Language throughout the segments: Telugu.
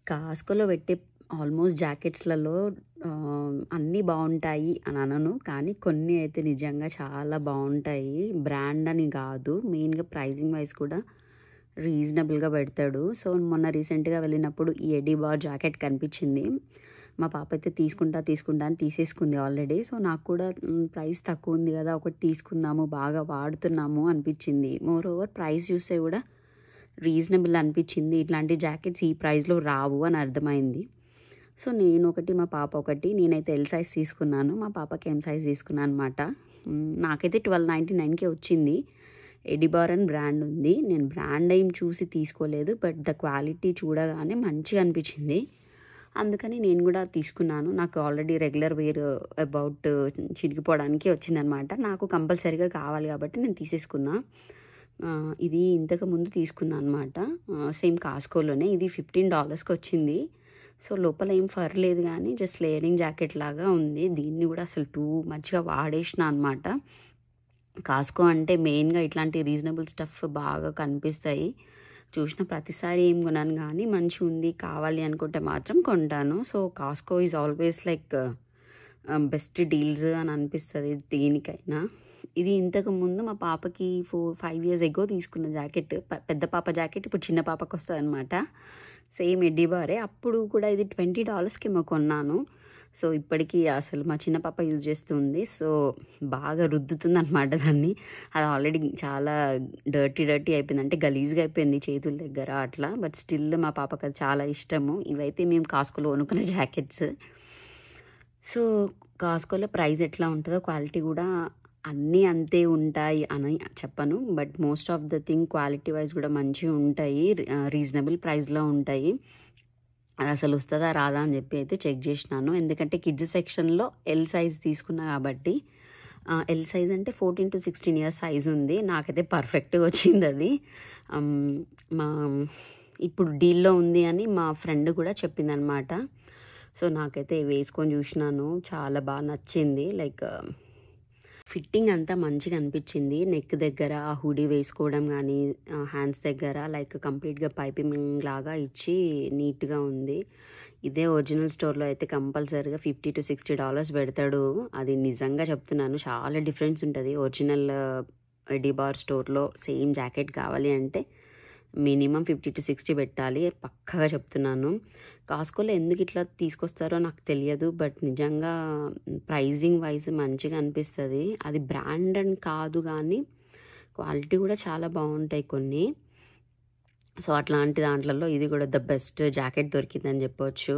కాస్కోలో పెట్టే ఆల్మోస్ట్ జాకెట్స్‌లలో అన్నీ బావుంటాయి అని అనను. కానీ కొన్ని అయితే నిజంగా చాలా బావుంటాయి. బ్రాండ్ అని కాదు. మెయిన్‌గా ప్రైజింగ్ వైస్ కూడా రీజనబుల్‌గా పెడతాడు. సో, మొన్న రీసెంట్‌గా వెళ్ళినప్పుడు ఈ ఎడ్డీ బార్ జాకెట్ కనిపించింది. మా పాప అయితే తీసుకుంటా అని తీసేసుకుంది ఆల్రెడీ. సో, నాకు కూడా ప్రైస్ తక్కువ ఉంది కదా! ఒకటి తీసుకుందాము, బాగా వాడుతున్నాము అనిపించింది. మోర్ ఓవర్ ప్రైస్ చూస్తే కూడా రీజనబుల్ అనిపించింది. ఇట్లాంటి జాకెట్స్ ఈ ప్రైస్‌లో రావు అని అర్థమైంది. సో, నేను ఒకటి, మా పాప ఒకటి. నేనైతే ఎల్ సైజ్ తీసుకున్నాను. మా పాపకి ఎం సైజ్ తీసుకున్నాను అనమాట. నాకైతే 1299కే వచ్చింది. ఎడ్డీ బార్ అని బ్రాండ్ ఉంది. నేను బ్రాండ్ ఏం చూసి తీసుకోలేదు. బట్ ద క్వాలిటీ చూడగానే మంచిగా అనిపించింది. అందుకని నేను కూడా తీసుకున్నాను. నాకు ఆల్రెడీ రెగ్యులర్ వేర్ అబౌట్ చిరిగిపోవడానికి వచ్చిందనమాట. నాకు కంపల్సరీగా కావాలి కాబట్టి నేను తీసేసుకున్నా. ఇది ఇంతకు ముందు తీసుకున్నా అనమాట. సేమ్ కాస్కోలోనే. ఇది $15కి వచ్చింది. సో, లోపల ఏం ఫర్ లేదు కానీ జస్ట్ లేయరింగ్ జాకెట్ లాగా ఉంది. దీన్ని కూడా అసలు టూ మచ్‌గా వాడేసిన అనమాట. కాస్కో అంటే మెయిన్‌గా ఇట్లాంటి రీజనబుల్ స్టఫ్ బాగా కనిపిస్తాయి. చూసిన ప్రతిసారి ఏం కొనను కానీ మంచిగుంది కావాలి అనుకుంటే మాత్రం కొంటాను. So, Costco is always like best deals అని అనిపిస్తది దేనికైనా. ఇది ఇంతకుముందు మా పాపకి 5 ఇయర్స్ ఎగో తీసుకున్న జాకెట్. పెద్ద పాప జాకెట్ ఇప్పుడు చిన్న పాపకి వస్తదనమాట. Same eddy బారే. అప్పుడు కూడా ఇది $20కేమో కొన్నాను. సో, ఇప్పటికి అసలు మా చిన్న పాప యూజ్ చేస్తుంది. సో, బాగా రుద్దుతుందనమాట దాన్ని. అది ఆల్రెడీ చాలా డర్టీ అయిపోయింది. అంటే గలీజ్‌గా అయిపోయింది చేతుల దగ్గర అట్లా. బట్ స్టిల్ మా పాపకి అది చాలా ఇష్టము. ఇవైతే మేము కాస్కోలో కొనుక్కున్న జాకెట్స్. సో, కాస్కోలో ప్రైస్ ఎట్లా ఉంటదో క్వాలిటీ కూడా అన్నీ అంతే ఉంటాయి అని చెప్పను. But most of the thing quality wise కూడా మంచిగా ఉంటాయి. రీజనబుల్ ప్రైస్‌లో ఉంటాయి. అది అసలు వస్తదా రాదా అని చెప్పి అయితే చెక్ చేసినాను. ఎందుకంటే కిడ్స్ సెక్షన్‌లో ఎల్ సైజ్ తీసుకున్నా కాబట్టి ఎల్ సైజ్ అంటే 14-16 ఇయర్స్ సైజ్ ఉంది. నాకైతే పర్ఫెక్ట్‌గా వచ్చిందది. మా ఇప్పుడు డీల్‌లో ఉంది అని మా ఫ్రెండ్ కూడా చెప్పిందనమాట. సో, నాకైతే వేసుకొని చూసినాను. చాలా బాగా నచ్చింది. లైక్ ఫిట్టింగ్ అంతా మంచిగా అనిపించింది. నెక్ దగ్గర ఆ హుడీ వేసుకోవడం కానీ, హ్యాండ్స్ దగ్గర లైక్ కంప్లీట్‌గా పైపింగ్ లాగా ఇచ్చి నీట్‌గా ఉంది. ఇదే ఒరిజినల్ స్టోర్‌లో అయితే కంపల్సరీగా $50-60 పెడతాడు. అది నిజంగా చెప్తున్నాను. చాలా డిఫరెన్స్ ఉంటది. ఒరిజినల్ ఎడ్డీ బార్ స్టోర్‌లో సేమ్ జాకెట్ కావాలి అంటే మినిమం 50-60 పెట్టాలి. పక్కాగా చెప్తున్నాను. కాస్కోలో ఎందుకు ఇట్లా తీసుకొస్తారో నాకు తెలియదు. బట్ నిజంగా ప్రైజింగ్ వైజ్ మంచిగా అనిపిస్తది. అది బ్రాండ్ అని కాదు కానీ క్వాలిటీ కూడా చాలా బాగుంటాయి కొన్ని. సో, అట్లాంటి దాంట్లలో ఇది కూడా ద బెస్ట్ జాకెట్ దొరికిందని చెప్పొచ్చు.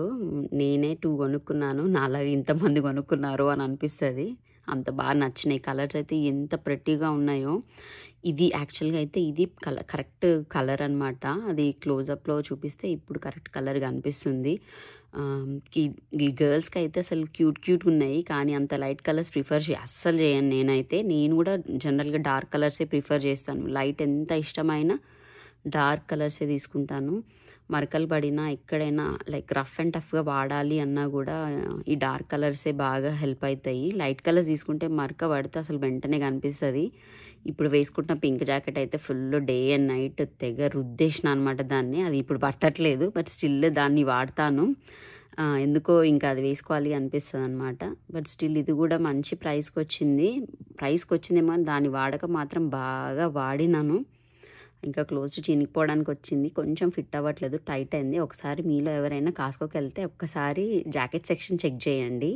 నేనే 2 కొనుక్కున్నాను. నాలాగా ఇంతమంది కొనుక్కున్నారు అని అనిపిస్తది. అంత బాగా నచ్చినాయి. కలర్స్ అయితే ఎంత ప్రెట్టీగా ఉన్నాయో. ఇది యాక్చువల్‌గా అయితే ఇది కరెక్ట్ కలర్ అనమాట. అది క్లోజప్‌లో చూపిస్తే ఇప్పుడు కరెక్ట్ కలర్ కనిపిస్తుంది. ఈ గర్ల్స్‌కి అయితే అసలు క్యూట్‌గా ఉన్నాయి. కానీ అంత లైట్ కలర్స్ అస్సలు చేయను నేనైతే. నేను కూడా జనరల్‌గా డార్క్ కలర్సే ప్రిఫర్ చేస్తాను. లైట్ ఎంత ఇష్టమైనా డార్క్ కలర్సే తీసుకుంటాను. మరకలు పడినా ఎక్కడైనా లైక్ రఫ్ అండ్ టఫ్‌గా వాడాలి అన్నా కూడా ఈ డార్క్ కలర్సే బాగా హెల్ప్ అవుతాయి. లైట్ కలర్స్ తీసుకుంటే మరక పడితే అసలు వెంటనే కనిపిస్తది. ఇప్పుడు వేసుకుంటున్న పింక్ జాకెట్ అయితే ఫుల్ డే అండ్ నైట్ తెగ రుద్దేసిన అనమాట దాన్ని. అది ఇప్పుడు పట్టట్లేదు. బట్ స్టిల్ దాన్ని వాడతాను. ఎందుకో ఇంకా అది వేసుకోవాలి అనిపిస్తదనమాట. బట్ స్టిల్ ఇది కూడా మంచి ప్రైస్‌కొచ్చిందేమో అని దాన్ని వాడక మాత్రం బాగా వాడినాను. ఇంకా క్లోజ్ చినిగిపోవడానికి వచ్చింది. కొంచెం ఫిట్ అవ్వట్లేదు. టైట్ అయింది. ఒకసారి మీలో ఎవరైనా కాస్కోకి వెళ్తే ఒక్కసారి జాకెట్ సెక్షన్ చెక్ చేయండి.